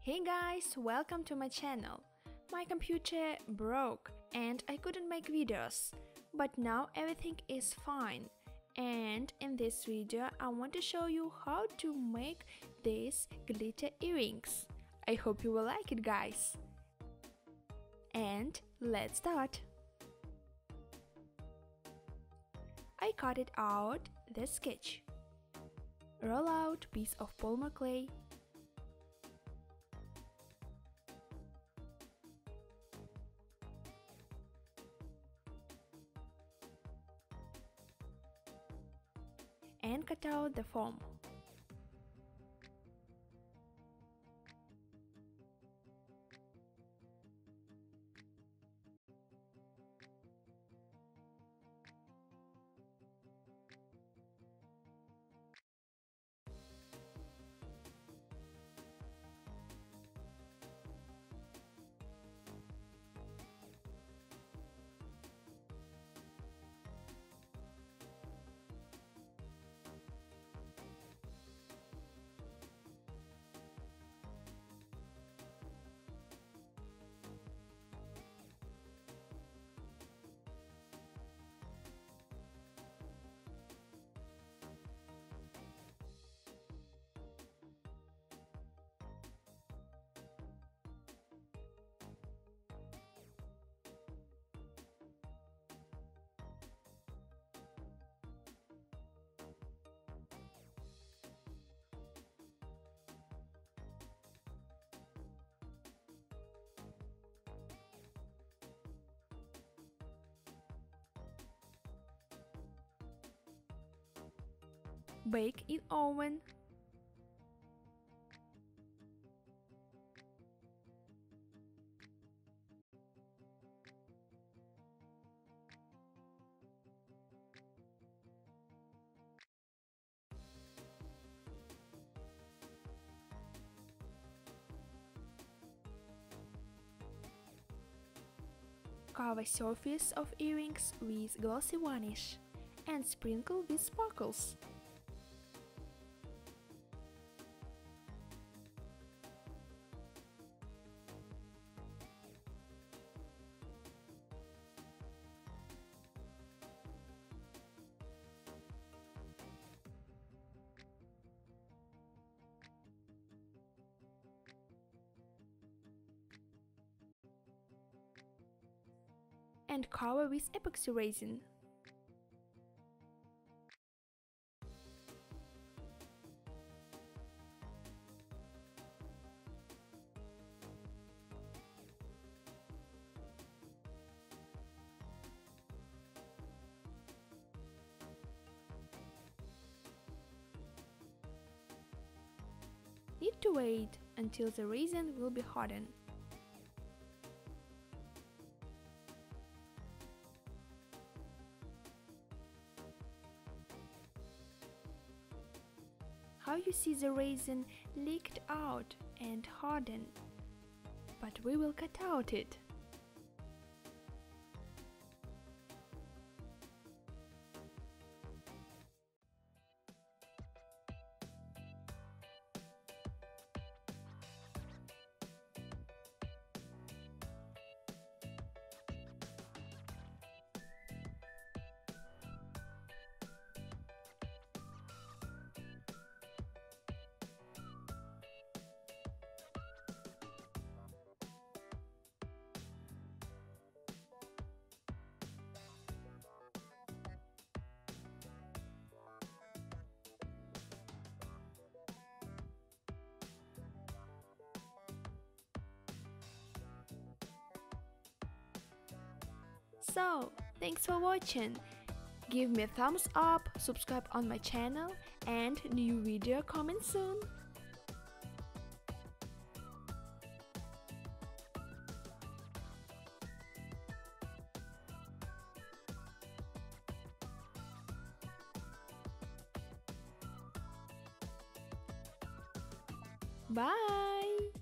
Hey guys, welcome to my channel. My computer broke and I couldn't make videos, but now everything is fine. And in this video I want to show you how to make these glitter earrings. I hope you will like it, guys. And let's start. I cut it out the sketch. Roll out piece of polymer clay. And cut out the foam. Bake in oven. Cover surface of earrings with glossy varnish and sprinkle with sparkles. And cover with epoxy resin. Need to wait until the resin will be hardened. How you see the resin leaked out and hardened, but we will cut out it. So, thanks for watching. Give me a thumbs up, subscribe on my channel, and new video coming soon. Bye!